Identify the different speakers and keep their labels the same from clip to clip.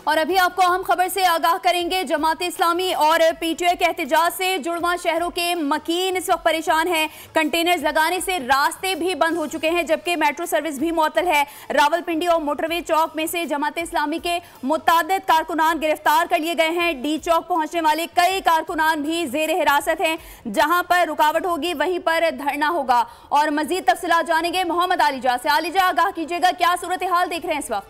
Speaker 1: और अभी आपको अहम खबर से आगाह करेंगे। जमात इस्लामी और पीटीआई के एहतजाज से जुड़वा शहरों के मकीन इस वक्त परेशान हैं। कंटेनर्स लगाने से रास्ते भी बंद हो चुके हैं, जबकि मेट्रो सर्विस भी मुअत्तल है। रावलपिंडी और मोटरवे चौक में से जमात इस्लामी के मुतादिद कारकुनान गिरफ्तार कर लिए गए हैं। डी चौक पहुंचने वाले कई कारकुनान भी जेर हिरासत हैं। जहां पर रुकावट होगी वहीं पर धरना होगा। और मजीद तफसीलात जानेंगे मोहम्मद आलिजा से। आलिजा, आगाह कीजिएगा, क्या सूरत हाल देख रहे हैं इस वक्त?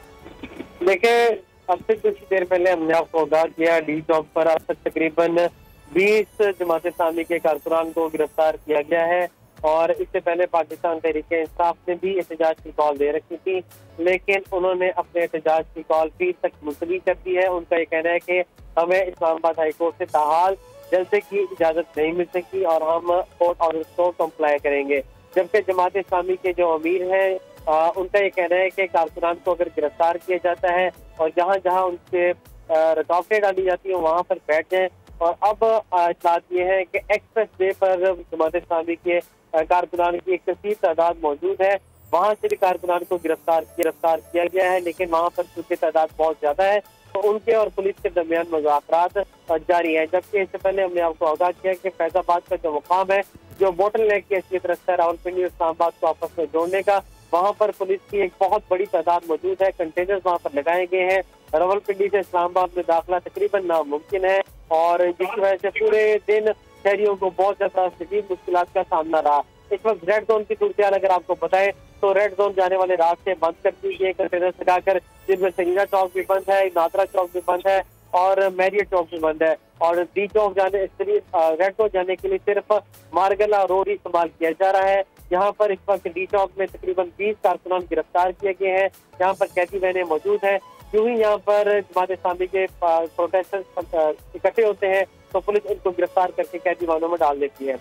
Speaker 2: देखिए, अब से कुछ देर पहले हमने आपको आगाह किया, डी चौक पर अब तक तकरीबन 20 जमात इस्लामी के कारकुनान को गिरफ्तार किया गया है। और इससे पहले पाकिस्तान तहरीक-ए-इंसाफ ने भी एहतजाज की कॉल दे रखी थी, लेकिन उन्होंने अपने एहतजाज की कॉल फिर तक मुलतवी कर दी है। उनका ये कहना है कि हमें इस्लामाबाद हाई कोर्ट से ताहाल जलसे की इजाजत नहीं मिल सकी और हम कोर्ट ऑर्डर को कंप्लाई करेंगे। जबकि जमात इस्लामी के जो अमीर हैं उनका ये कहना है कि कारकुनान को अगर गिरफ्तार किया जाता है और जहाँ जहाँ उनके रुकावटें डाली जाती हैं वहाँ पर बैठ जाएं। और अब इत्तलात ये है कि एक्सप्रेस वे पर जमात इस्लामी के कारकुनान की एक कसीर तादाद मौजूद है। वहाँ से भी कारकुनान को गिरफ्तार किया गया है, लेकिन वहाँ पर चूंकि तादाद बहुत ज्यादा है तो उनके और पुलिस के दरमियान मुज़ाकरात जारी है। जबकि इससे पहले हमने आपको आगाह किया कि फैजाबाद का जो मुकाम है, जो बोटल नेक की हैसियत रखता है रावलपिंडी और इस्लामाबाद को आपस में जोड़ने का, वहाँ पर पुलिस की एक बहुत बड़ी तादाद मौजूद है। कंटेनर्स वहाँ पर लगाए गए हैं। रावलपिंडी से इस्लामाबाद में दाखिला तकरीबन नामुमकिन है और जिसकी वजह से पूरे दिन शहरियों को बहुत ज्यादा शदीद मुश्किलात का सामना रहा। इस वक्त रेड जोन की सूरत अगर आपको बताएं तो रेड जोन जाने वाले रास्ते बंद कर दीजिए कंटेनर्स लगाकर, जिसमें सहीना चौक भी बंद है, नादरा चौक भी बंद है और मैरियट चौक भी बंद है। और डी चौक जाने रेड जोन जाने के लिए सिर्फ मारगला रोड इस्तेमाल किया जा रहा है। यहाँ पर इस वक्त डी चौक में तकरीबन 20 कारकुनान गिरफ्तार किए गए हैं। यहाँ पर कैदी बहनें मौजूद हैं। यूं ही यहाँ पर जमात इस्लामी के प्रोटेस्टर्स इकट्ठे होते हैं तो पुलिस इनको गिरफ्तार करके कैदी वाहनों में डाल देती है।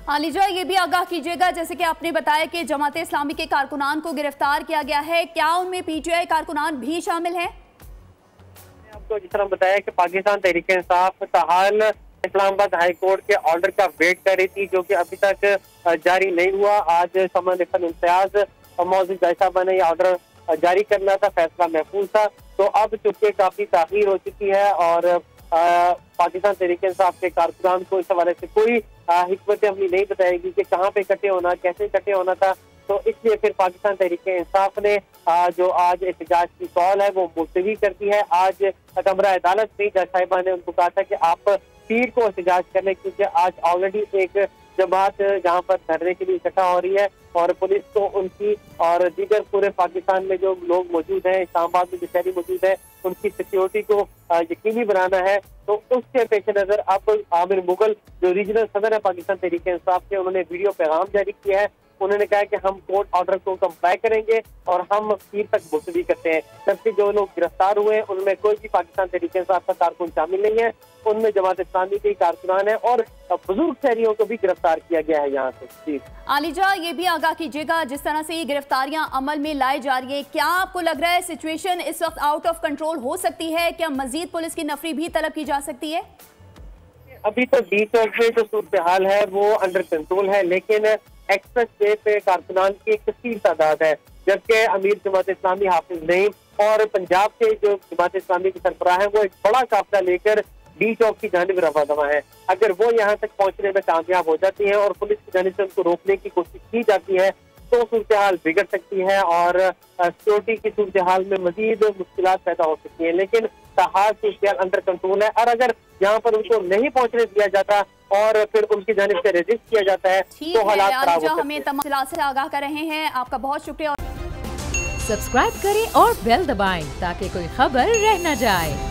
Speaker 1: आलिजा, ये भी आगाह कीजिएगा, जैसे कि आपने बताया कि जमात इस्लामी के कारकुनान को गिरफ्तार किया गया है, क्या उनमें पीटीआई कारकुनान भी शामिल हैं?
Speaker 2: आपको जिस तरह बताया कि पाकिस्तान तहरीक-ए-इंसाफ ताहाल इस्लामाबाद हाई कोर्ट के ऑर्डर का वेट कर रही थी, जो कि अभी तक जारी नहीं हुआ। आज समन इम्तियाज और मौजूद जज साहबा ने यह ऑर्डर जारी करना था, फैसला महफूज था। तो अब चूंकि काफी ताखीर हो चुकी है और पाकिस्तान तहरीक-ए-इंसाफ के कारकुनान को इस हवाले से कोई हिकमत अमली नहीं बताएगी कि कहाँ पे इकट्ठे होना, कैसे इकट्ठे होना था, तो इसलिए फिर पाकिस्तान तहरीक-ए-इंसाफ ने जो आज एहतजाज की कॉल है वो मुलतवी कर दी है। आज कमरा अदालत में जज साहिबा ने उनको कहा था कि आप पीर को एहतजाज करने, क्योंकि आज ऑलरेडी एक जमात जहाँ पर धरने के लिए इकट्ठा हो रही है और पुलिस को उनकी और दीगर पूरे पाकिस्तान में जो लोग मौजूद हैं, इस्लामाबाद में जो शहरी मौजूद है, उनकी सिक्योरिटी को यकीनी बनाना है। तो उसके पेश नजर अब आमिर मुगल जो रीजनल सदर है पाकिस्तान तहरीक-ए-इंसाफ के, उन्होंने वीडियो पैगाम जारी किया है। उन्होंने कहा कि हम कोर्ट ऑर्डर को कंप्लाई करेंगे और हम पीर तक मुलतवी करते हैं। जबकि जो लोग गिरफ्तार हुए हैं उनमें कोई भी पाकिस्तान तहरीक-ए-इंसाफ का कारकुन शामिल नहीं है, उनमें जमात इस्लामी के कारकुनान है और बुजुर्ग शहरियों को भी गिरफ्तार किया गया है यहाँ से।
Speaker 1: आलिजा, ये भी आगाह कीजिएगा, जिस तरह से ये गिरफ्तारियां अमल में लाई जा रही है, क्या आपको लग रहा है सिचुएशन इस वक्त आउट ऑफ कंट्रोल हो सकती है? क्या मजीद पुलिस की नफरी भी तलब की जा सकती है?
Speaker 2: अभी तो डी चौक में जो सूरत हाल है वो अंडर कंट्रोल है, लेकिन एक्सप्रेस वे पे कारकुनान की एक कसीर तादाद है। जबकि अमीर जमात इस्लामी हाफिज नईम और पंजाब के जो जमात इस्लामी के सरबराह है वो एक बड़ा काफिला लेकर डी चौक की जानिब रवा दवा है। अगर वो यहाँ तक पहुँचने में कामयाब हो जाती है और पुलिस की जानिब से उनको रोकने की कोशिश की जाती है तो सूरत हाल बिगड़ सकती है और सिक्योरिटी की सूरत हाल में मजीद मुश्किलात पैदा हो सकती है। लेकिन ताहाल सूरत हाल अंडर कंट्रोल है और अगर यहाँ पर उनको नहीं पहुँचने दिया जाता और फिर उनकी जानिब से रेजिस्ट किया जाता है तो हालात खराब हो सकते हैं।
Speaker 1: हमें तमाम से आगाह कर रहे हैं, आपका बहुत शुक्रिया।
Speaker 3: सब्सक्राइब करें और बेल दबाएं ताकि कोई खबर रह न जाए।